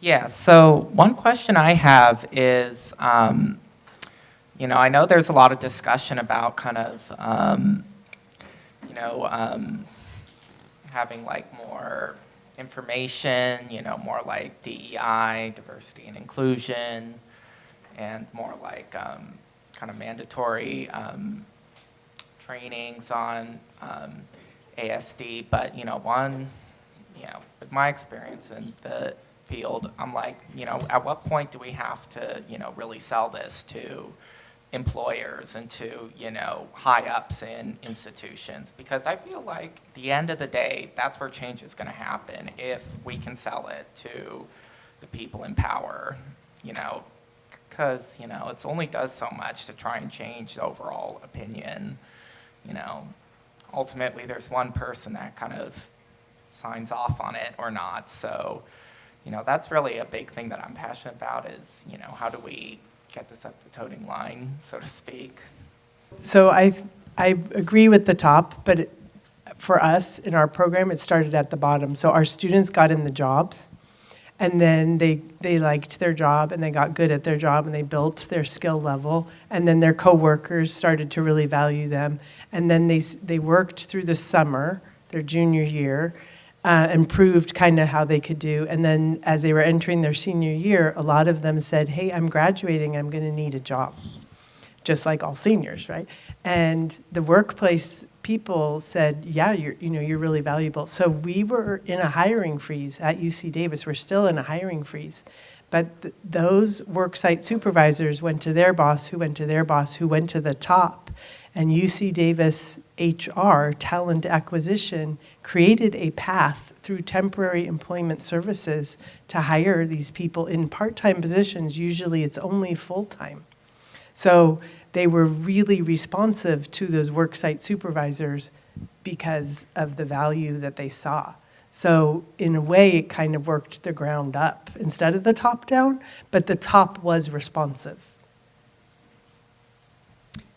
Yeah, so one question I have is, I know there's a lot of discussion about kind of, having like more information, more like DEI, diversity and inclusion, and more like kind of mandatory trainings on ASD. But, with my experience in the field, I'm like, at what point do we have to, really sell this to employers and to, high ups in institutions? Because I feel like at the end of the day, that's where change is going to happen if we can sell it to the people in power, because, it only does so much to try and change the overall opinion. Ultimately, there's one person that kind of signs off on it or not. So, that's really a big thing that I'm passionate about is, how do we get this up the toting line, so to speak? So I agree with the top, but for us in our program, it started at the bottom. So our students got in the jobs, and then they liked their job, and they got good at their job, and they built their skill level, and then their coworkers started to really value them. And then they worked through the summer, their junior year, and proved kind of how they could do. And then as they were entering their senior year, a lot of them said, hey, I'm graduating, I'm going to need a job, just like all seniors, right? And the workplace people said, yeah, you're really valuable. So we were in a hiring freeze at UC Davis. We're still in a hiring freeze. But those worksite supervisors went to their boss, who went to their boss, who went to the top. And UC Davis HR, talent acquisition, created a path through temporary employment services to hire these people in part-time positions. Usually it's only full-time. So they were really responsive to those worksite supervisors because of the value that they saw. So in a way, it kind of worked the ground up instead of the top down, but the top was responsive.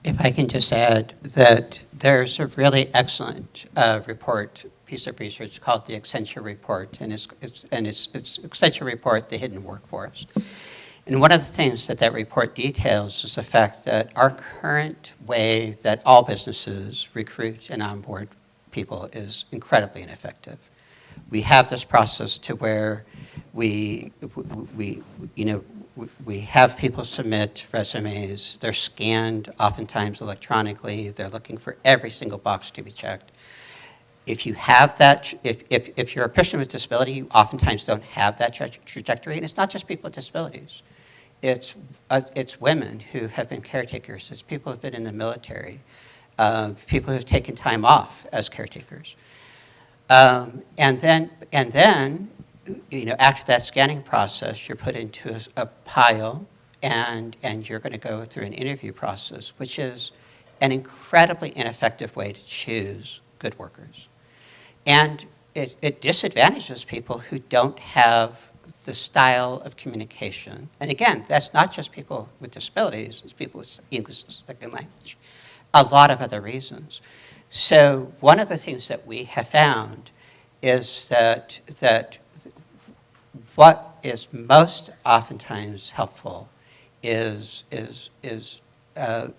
If I can just add that there's a really excellent piece of research called the Accenture Report, and it's Accenture Report, The Hidden Workforce. And one of the things that report details is the fact that our current way that all businesses recruit and onboard people is incredibly ineffective. We have this process to where we have people submit resumes. They're scanned oftentimes electronically. They're looking for every single box to be checked. If you have that, if you're a person with disability, you oftentimes don't have that trajectory. And it's not just people with disabilities. It's women who have been caretakers. It's people who have been in the military. People who have taken time off as caretakers. And then, after that scanning process, you're put into a pile, and you're going to go through an interview process, which is an incredibly ineffective way to choose good workers. And it disadvantages people who don't have the style of communication. And again, that's not just people with disabilities, it's people with English as a second language. A lot of other reasons. So one of the things that we have found is that what is most oftentimes helpful is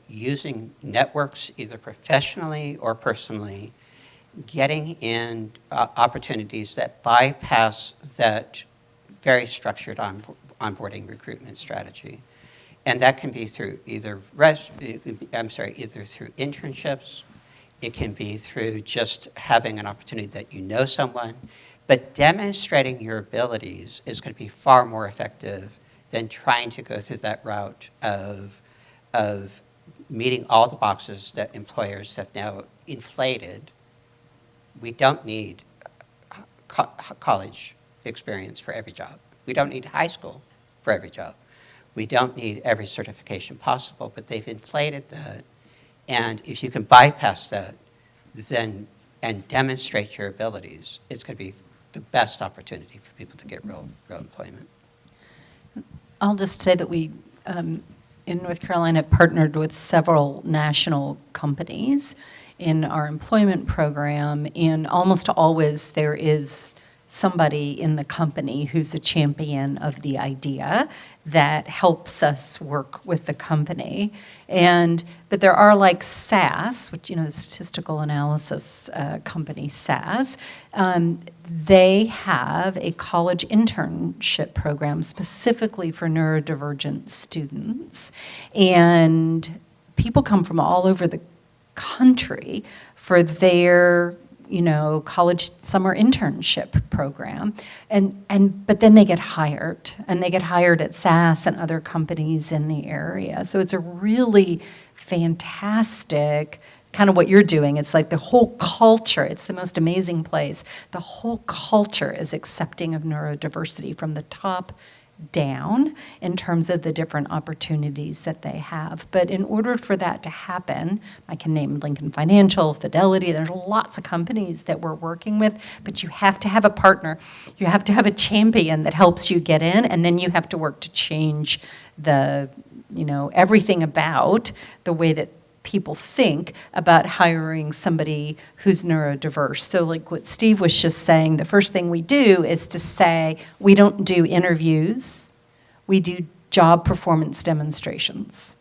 using networks either professionally or personally, getting in opportunities that bypass that very structured onboarding recruitment strategy. And that can be through either through internships, it can be through just having an opportunity that you know someone, but demonstrating your abilities is going to be far more effective than trying to go through that route of meeting all the boxes that employers have now inflated. We don't need college experience for every job. We don't need high school for every job. We don't need every certification possible, but they've inflated that. And if you can bypass that, then and demonstrate your abilities, it's going to be the best opportunity for people to get real employment. I'll just say that we, in North Carolina, partnered with several national companies in our employment program, and almost always there is somebody in the company who's a champion of the idea that helps us work with the company. But there are like SAS, which, the statistical analysis company SAS, they have a college internship program specifically for neurodivergent students. And people come from all over the country for their college summer internship program. But then they get hired, and they get hired at SAS and other companies in the area. So it's a really fantastic kind of what you're doing. It's like the whole culture, it's the most amazing place. The whole culture is accepting of neurodiversity from the top down in terms of the different opportunities that they have. But in order for that to happen, I can name Lincoln Financial, Fidelity, there's lots of companies that we're working with, but you have to have a partner. You have to have a champion that helps you get in, and then you have to work to change the, everything about the way that people think about hiring somebody who's neurodiverse. So like what Steve was just saying, the first thing we do is to say, we don't do interviews, we do job performance demonstrations.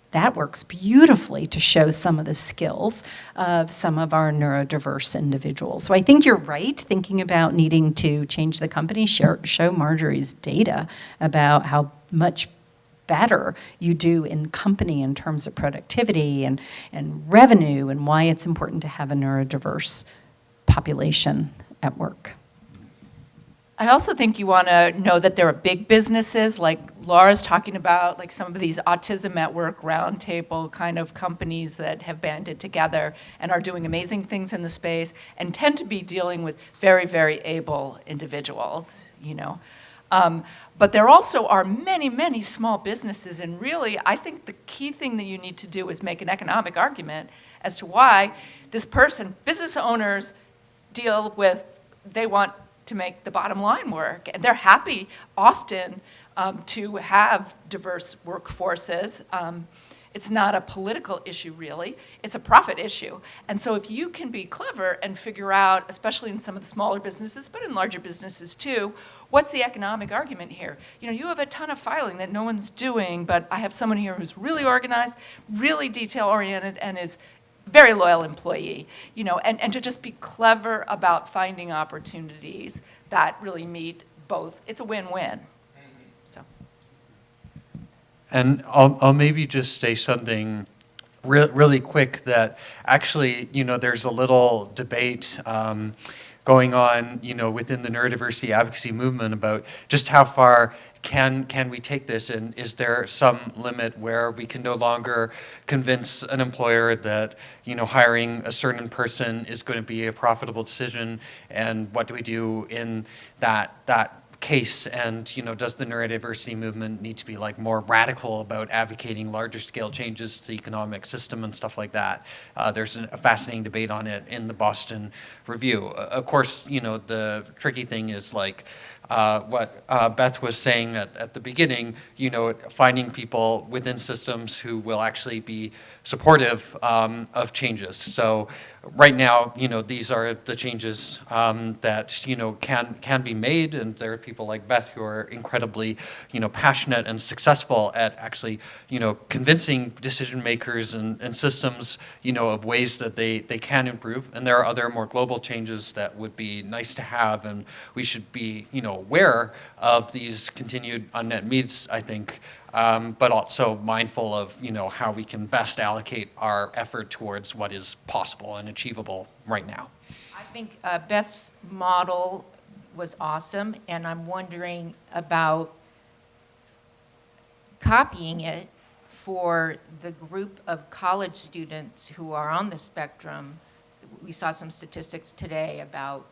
That works beautifully to show some of the skills of some of our neurodiverse individuals. So I think you're right, thinking about needing to change the company, show Marjorie's data about how much better you do in company in terms of productivity and revenue, and why it's important to have a neurodiverse population at work. I also think you want to know that there are big businesses, like Laura's talking about, like some of these Autism at Work roundtable kind of companies that have banded together and are doing amazing things in the space and tend to be dealing with very, very able individuals, But there also are many, many small businesses, and really, I think the key thing that you need to do is make an economic argument as to why this person, business owners, they want to make the bottom line work, and they're happy often to have diverse workforces. It's not a political issue, really. It's a profit issue. And so if you can be clever and figure out, especially in some of the smaller businesses, but in larger businesses too, what's the economic argument here? You have a ton of filing that no one's doing, but I have someone here who's really organized, really detail-oriented, and is very loyal employee, and to just be clever about finding opportunities that really meet both. It's a win-win. So. And I'll maybe just say something really quick that actually, there's a little debate going on, within the neurodiversity advocacy movement about just how far can we take this, and is there some limit where we can no longer convince an employer that hiring a certain person is going to be a profitable decision, and what do we do in that case, and does the neurodiversity movement need to be like more radical about advocating larger scale changes to the economic system and stuff like that? There's a fascinating debate on it in the Boston Review. Of course, the tricky thing is like what Beth was saying at the beginning, finding people within systems who will actually be supportive of changes. So right now, these are the changes that, can be made, and there are people like Beth who are incredibly, passionate and successful at actually, convincing decision makers and systems, of ways that they can improve. And there are other more global changes that would be nice to have, and we should be, aware of these continued unmet needs, I think, but also mindful of, how we can best allocate our effort towards what is possible and achievable right now. I think Beth's model was awesome, and I'm wondering about copying it for the group of college students who are on the spectrum. We saw some statistics today about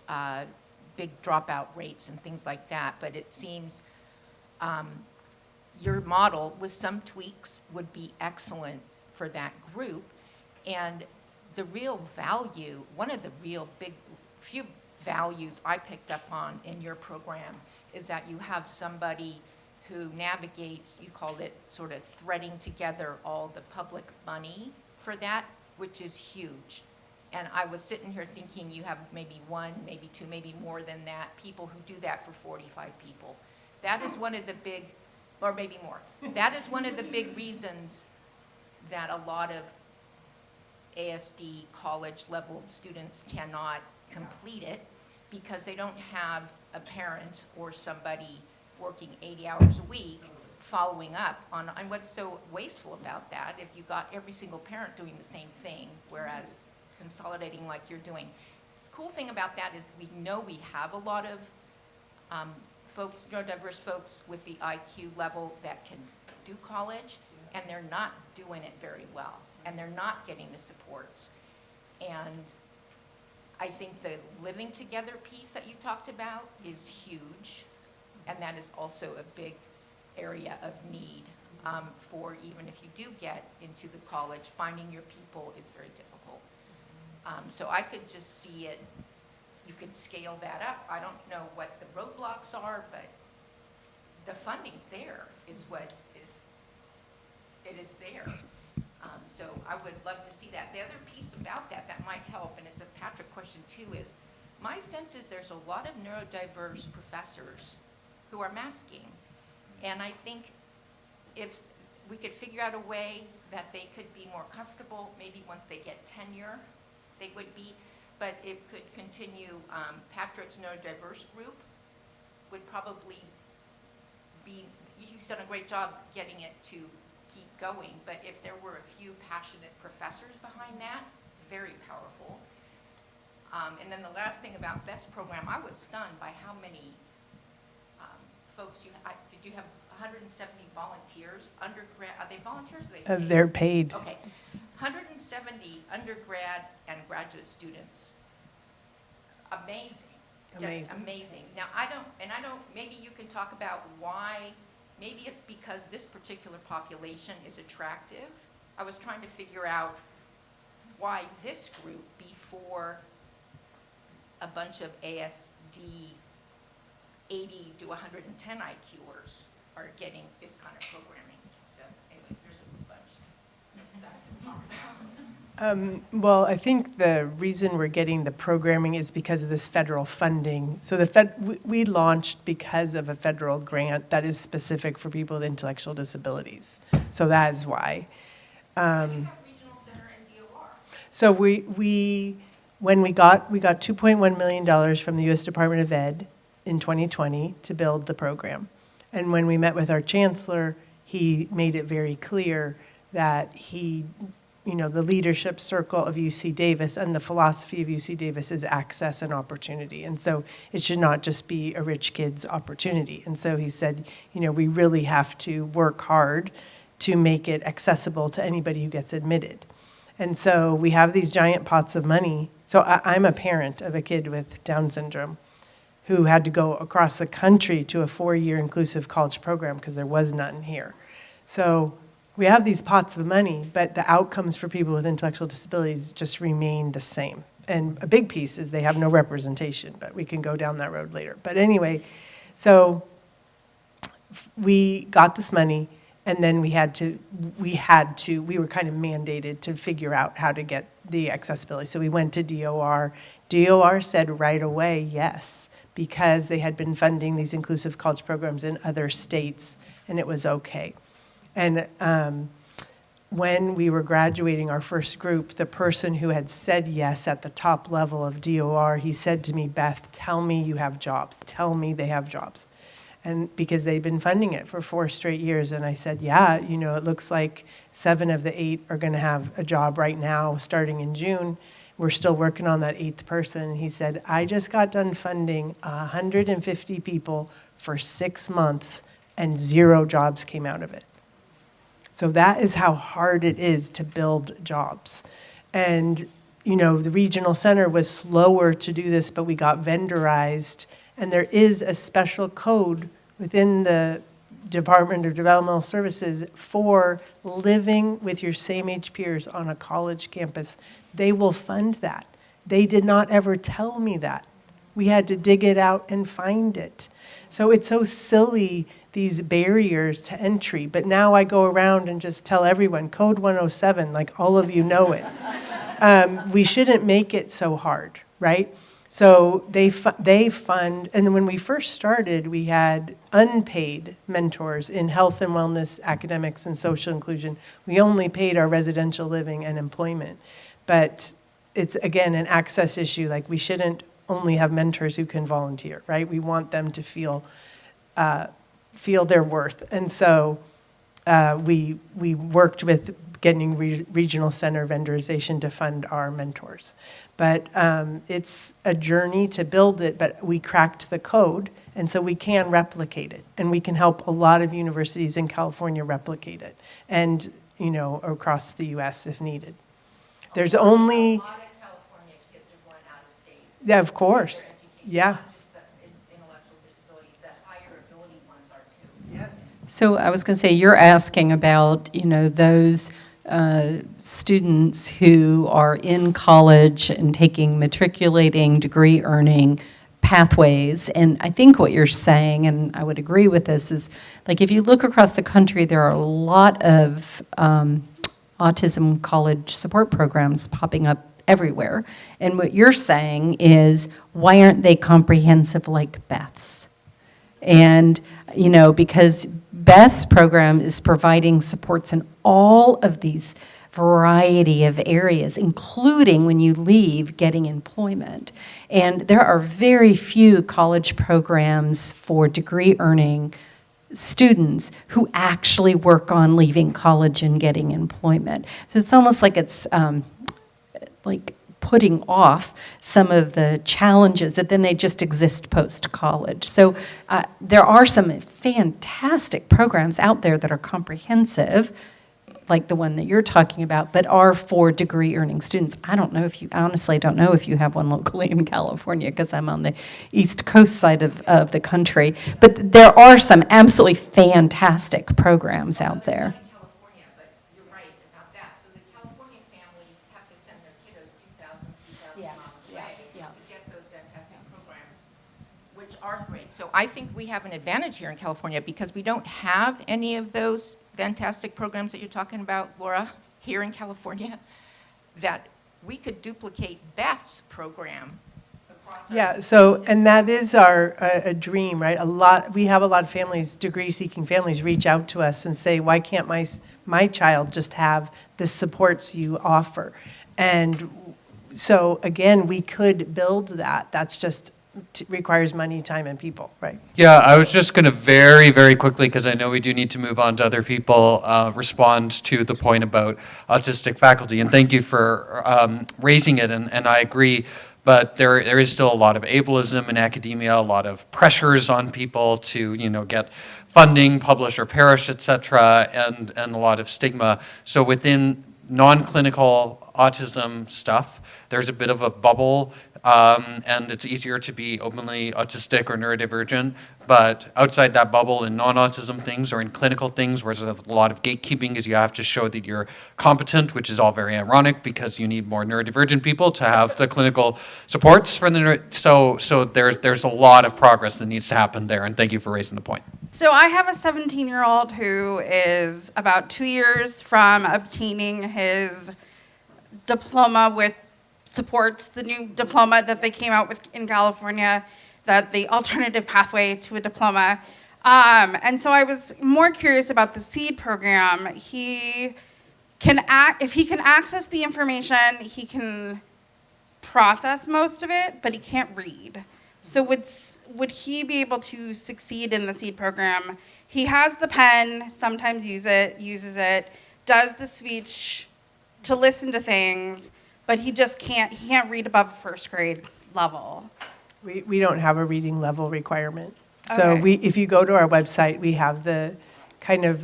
big dropout rates and things like that, but it seems your model with some tweaks would be excellent for that group. And the real value, one of the real few values I picked up on in your program is that you have somebody who navigates, you called it sort of threading together all the public money for that, which is huge. And I was sitting here thinking you have maybe one, maybe two, maybe more than that, people who do that for 45 people. That is one of the big, or maybe more. That is one of the big reasons that a lot of ASD college level students cannot complete it, because they don't have a parent or somebody working 80 hours a week following up on, and what's so wasteful about that, if you got every single parent doing the same thing, whereas consolidating like you're doing. Cool thing about that is we know we have a lot of folks, neurodiverse folks with the IQ level that can do college, and they're not doing it very well, and they're not getting the supports. And I think the living together piece that you talked about is huge, and that is also a big area of need for, even if you do get into the college, finding your people is very difficult. So I could just see it, you could scale that up. I don't know what the roadblocks are, but the funding's there is what is, it is there. So I would love to see that. The other piece about that might help, and it's a Patrick question too, is my sense is there's a lot of neurodiverse professors who are masking. And I think if we could figure out a way that they could be more comfortable, maybe once they get tenure, they would be, but it could continue. Patrick's neurodiverse group would probably be, he's done a great job getting it to keep going, but if there were a few passionate professors behind that, very powerful. And then the last thing about BEST program, I was stunned by how many folks did you have 170 volunteers, undergrad, are they volunteers or are they paid? They're paid. Okay, 170 undergrad and graduate students. Amazing. Just Amazing. amazing. Now, maybe you can talk about why, maybe it's because this particular population is attractive. I was trying to figure out why this group before a bunch of ASD 80 to 110 IQers are getting this kind of programming. So anyway, there's a bunch of stuff to talk about. Well, I think the reason we're getting the programming is because of this federal funding. So we launched because of a federal grant that is specific for people with intellectual disabilities. So that is why. You have regional center and DOR. So when we got $2.1 million from the U.S. Department of Ed in 2020 to build the program. And when we met with our chancellor, he made it very clear that the leadership circle of UC Davis and the philosophy of UC Davis is access and opportunity. And so it should not just be a rich kid's opportunity. And so he said, we really have to work hard to make it accessible to anybody who gets admitted. And so we have these giant pots of money. So I'm a parent of a kid with Down syndrome who had to go across the country to a 4-year inclusive college program because there was none here. So we have these pots of money, but the outcomes for people with intellectual disabilities just remain the same. And a big piece is they have no representation, but we can go down that road later. But anyway, so we got this money, and then we were kind of mandated to figure out how to get the accessibility. So we went to DOR. DOR said right away, yes, because they had been funding these inclusive college programs in other states, and it was okay. And when we were graduating our first group, the person who had said yes at the top level of DOR, he said to me, Beth, tell me you have jobs. Tell me they have jobs. And because they'd been funding it for 4 straight years. And I said, yeah, it looks like 7 of the 8 are going to have a job right now starting in June. We're still working on that 8th person. He said, I just got done funding 150 people for 6 months and 0 jobs came out of it. So that is how hard it is to build jobs. And, the regional center was slower to do this, but we got vendorized. And there is a special code within the Department of Developmental Services for living with your same age peers on a college campus. They will fund that. They did not ever tell me that. We had to dig it out and find it. So it's so silly, these barriers to entry. But now I go around and just tell everyone, Code 107, like all of you know it. We shouldn't make it so hard, right? So they fund, and then when we first started, we had unpaid mentors in health and wellness, academics, and social inclusion. We only paid our residential living and employment. But it's, again, an access issue. Like, we shouldn't only have mentors who can volunteer, right? We want them to feel their worth. And so we worked with getting regional center vendorization to fund our mentors. But it's a journey to build it, but we cracked the code, and so we can replicate it. And we can help a lot of universities in California replicate it, and, across the US if needed. There's only... A lot of California kids are going out of state. Yeah, of course. Yeah. Not just the intellectual disabilities, the higher ability ones are too. Yes. So I was going to say, you're asking about, those students who are in college and taking matriculating, degree-earning pathways. And I think what you're saying, and I would agree with this, is like if you look across the country, there are a lot of autism college support programs popping up everywhere. And what you're saying is, why aren't they comprehensive like Beth's? And, because Beth's program is providing supports in all of these variety of areas, including when you leave, getting employment. And there are very few college programs for degree-earning students who actually work on leaving college and getting employment. So it's almost like it's like putting off some of the challenges that then they just exist post-college. So there are some fantastic programs out there that are comprehensive, like the one that you're talking about, but are for degree-earning students. I honestly don't know if you have one locally in California, because I'm on the East Coast side of the country. But there are some absolutely fantastic programs out there. In California, but you're right about that. So the California families have to send their kiddos 2,000, 3,000 miles away to get those fantastic programs, which are great. So I think we have an advantage here in California because we don't have any of those fantastic programs that you're talking about, Laura, here in California, that we could duplicate Beth's program across our... Yeah, so, and that is our a dream, right? We have a lot of families, degree-seeking families, reach out to us and say, why can't my child just have the supports you offer? And so, again, we could build that. That's just requires money, time, and people, right? Yeah, I was just going to very, very quickly, because I know we do need to move on to other people, respond to the point about autistic faculty. And thank you for raising it, and I agree. But there is still a lot of ableism in academia, a lot of pressures on people to, get funding, publish or perish, et cetera, and a lot of stigma. So within non-clinical autism stuff, there's a bit of a bubble, and it's easier to be openly autistic or neurodivergent. But outside that bubble, in non-autism things or in clinical things, where there's a lot of gatekeeping, is you have to show that you're competent, which is all very ironic because you need more neurodivergent people to have the clinical supports for the so there's a lot of progress that needs to happen there. And thank you for raising the point. So I have a 17-year-old who is about 2 years from obtaining his diploma with supports, the new diploma that they came out with in California, that the alternative pathway to a diploma. And so I was more curious about the SEED program. If he can access the information, he can process most of it, but he can't read. So would he be able to succeed in the SEED program? He has the pen, sometimes uses it, does the speech to listen to things, but he can't read above first grade level. We don't have a reading level requirement. So Okay. if you go to our website, we have the kind of,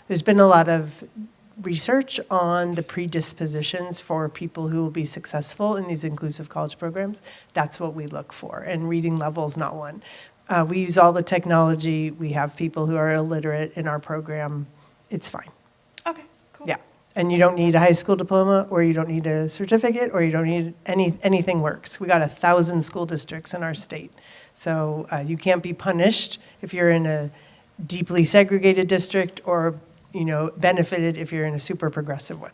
there's been a lot of research on the predispositions for people who will be successful in these inclusive college programs. That's what we look for, and reading level is not one. We use all the technology. We have people who are illiterate in our program. It's fine. Okay, cool. Yeah. And you don't need a high school diploma, or you don't need a certificate, or you don't need anything works. We got 1,000 school districts in our state. So you can't be punished if you're in a deeply segregated district, or benefited if you're in a super progressive one.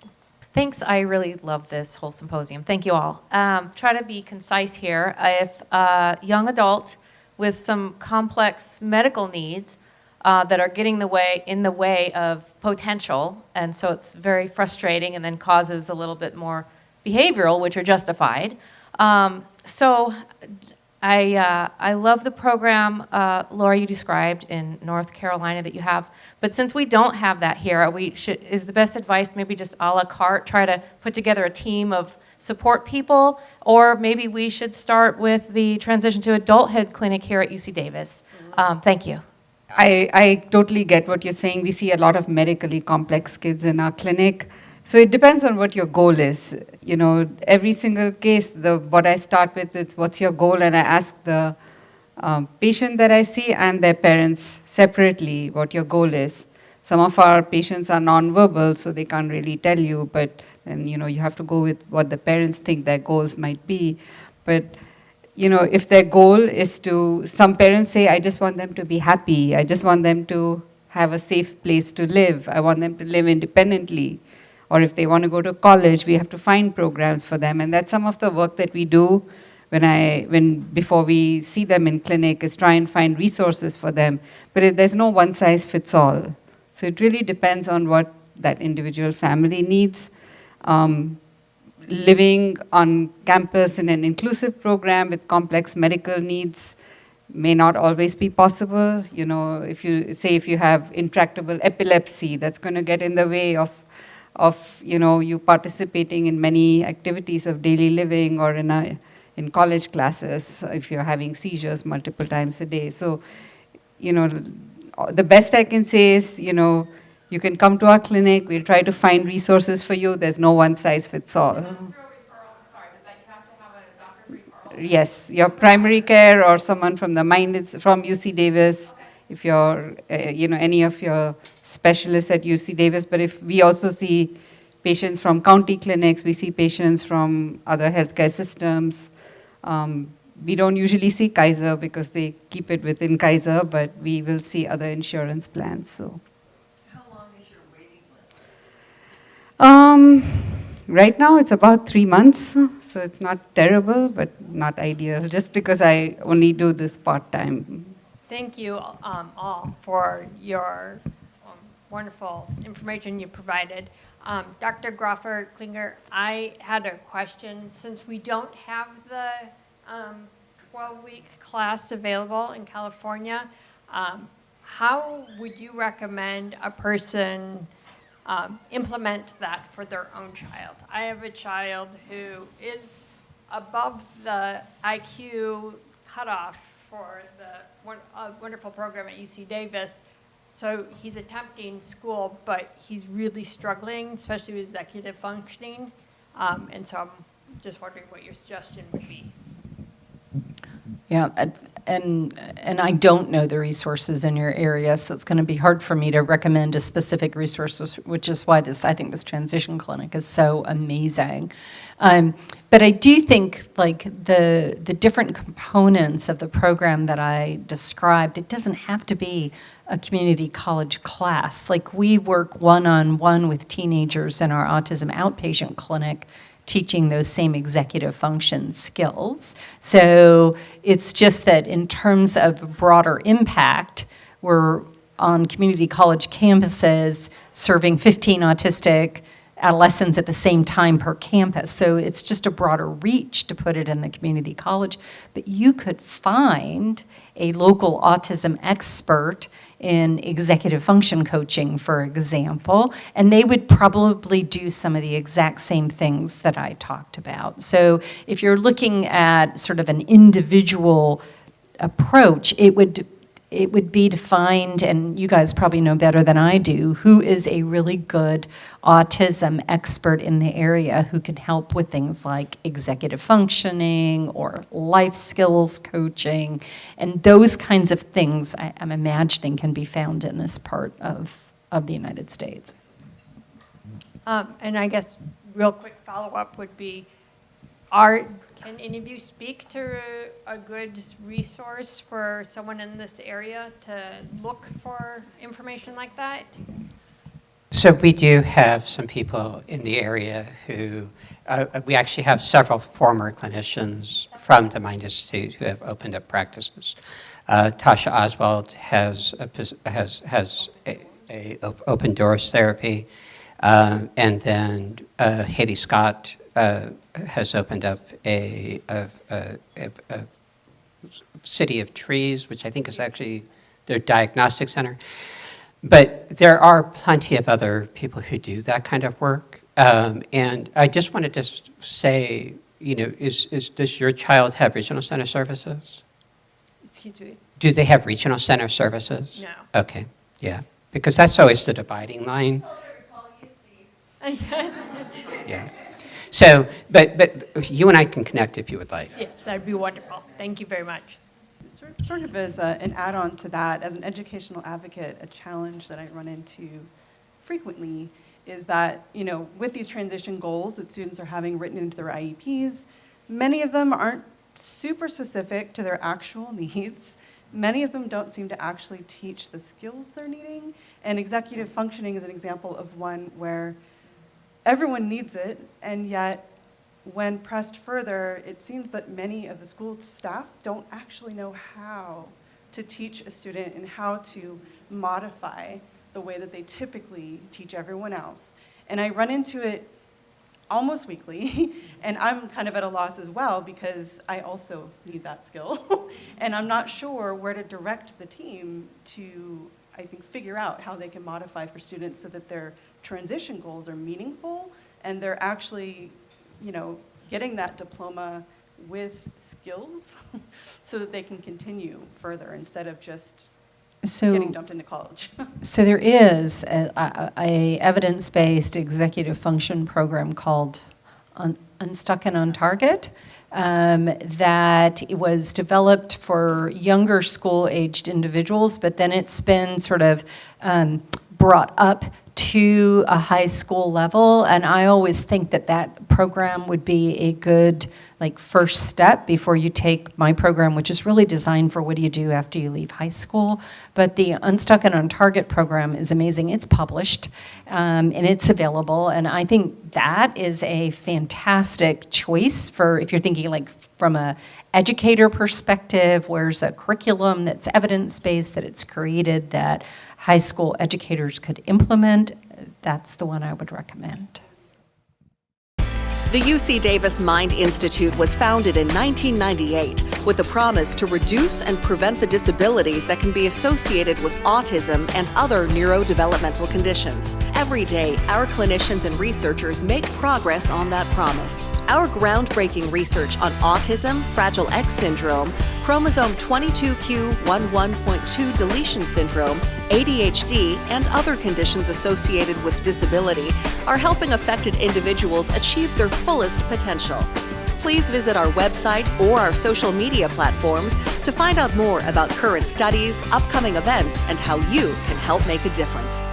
Thanks. I really love this whole symposium. Thank you all. Try to be concise here. If a young adult with some complex medical needs that are getting in the way of potential, and so it's very frustrating and then causes a little bit more behavioral, which are justified. So I love the program, Laura, you described in North Carolina that you have. But since we don't have that here, is the best advice maybe just a la carte, try to put together a team of support people? Or maybe we should start with the transition to adulthood clinic here at UC Davis. Thank you. I totally get what you're saying. We see a lot of medically complex kids in our clinic. So it depends on what your goal is. You know, every single case, what I start with is what's your goal, and I ask the patient that I see and their parents separately what your goal is. Some of our patients are nonverbal, so they can't really tell you, but then, you know, you have to go with what the parents think their goals might be. But, you know, if their goal is some parents say, I just want them to be happy. I just want them to have a safe place to live. I want them to live independently. Or if they want to go to college, we have to find programs for them. And that's some of the work that we do before we see them in clinic, is try and find resources for them. But there's no one size fits all. So it really depends on what that individual family needs. Living on campus in an inclusive program with complex medical needs may not always be possible. You know, if you have intractable epilepsy, that's going to get in the way of you know, you participating in many activities of daily living or in college classes if you're having seizures multiple times a day. So, you know, the best I can say is, you know, you can come to our clinic. We'll try to find resources for you. There's no one size fits all. Yes, your primary care or someone from the from UC Davis, if you're, you know, any of your specialists at UC Davis. But if we also see patients from county clinics, we see patients from other healthcare systems. We don't usually see Kaiser because they keep it within Kaiser, but we will see other insurance plans. So, how long is your waiting list? Right now it's about 3 months, so it's not terrible, but not ideal, just because I only do this part-time. Thank you all for your wonderful information you provided. Dr. Groffer-Klinger, I had a question. Since we don't have the 12-week class available in California, how would you recommend a person implement that for their own child? I have a child who is above the IQ cutoff for a wonderful program at UC Davis. So he's attempting school, but he's really struggling, especially with executive functioning. And so I'm just wondering what your suggestion would be. Yeah, and I don't know the resources in your area, so it's going to be hard for me to recommend a specific resource, which is why I think this transition clinic is so amazing. But I do think, like, the different components of the program that I described, it doesn't have to be a community college class. Like, we work one-on-one with teenagers in our autism outpatient clinic, teaching those same executive function skills. So it's just that in terms of broader impact, we're on community college campuses serving 15 autistic adolescents at the same time per campus. So it's just a broader reach to put it in the community college. But you could find a local autism expert in executive function coaching, for example, and they would probably do some of the exact same things that I talked about. So if you're looking at sort of an individual approach, it would be to find, and you guys probably know better than I do, who is a really good autism expert in the area who can help with things like executive functioning or life skills coaching, and those kinds of things I'm imagining can be found in this part of the United States. And I guess real quick follow-up would be, can any of you speak to a good resource for someone in this area to look for information like that? So we do have some people in the area who, we actually have several former clinicians from the Mind Institute who have opened up practices. Tasha Oswald has a open doors therapy, and then Haley Scott has opened up a City of Trees, which I think is actually their diagnostic center. But there are plenty of other people who do that kind of work. And I just wanted to say, you know, does your child have regional center services? Excuse me? Do they have regional center services? No. Okay, yeah. Because that's always the dividing line. Yeah. So, but you and I can connect if you would like. Yes, that'd be wonderful. Thank you very much. Sort of as an add-on to that, as an educational advocate, a challenge that I run into frequently is that, you know, with these transition goals that students are having written into their IEPs, many of them aren't super specific to their actual needs. Many of them don't seem to actually teach the skills they're needing. And executive functioning is an example of one where everyone needs it, and yet when pressed further, it seems that many of the school staff don't actually know how to teach a student and how to modify the way that they typically teach everyone else. And I run into it almost weekly, and I'm kind of at a loss as well because I also need that skill. And I'm not sure where to direct the team to, I think, figure out how they can modify for students so that their transition goals are meaningful and they're actually, you know, getting that diploma with skills so that they can continue further instead of just getting dumped into college. So there is a evidence-based executive function program called Unstuck and on Target that was developed for younger school-aged individuals, but then it's been sort of brought up to a high school level, and I always think that that program would be a good first step before you take my program, which is really designed for what do you do after you leave high school. But the Unstuck and on Target program is amazing. It's published and it's available, and I think that is a fantastic choice for if you're thinking from a educator perspective, where's a curriculum that's evidence-based, that it's created, that high school educators could implement. That's the one I would recommend. The UC Davis Mind Institute was founded in 1998 with the promise to reduce and prevent the disabilities that can be associated with autism and other neurodevelopmental conditions. Every day, our clinicians and researchers make progress on that promise. Our groundbreaking research on autism, Fragile X syndrome, chromosome 22q11.2 deletion syndrome, ADHD, and other conditions associated with disability are helping affected individuals achieve their fullest potential. Please visit our website or our social media platforms to find out more about current studies, upcoming events, and how you can help make a difference.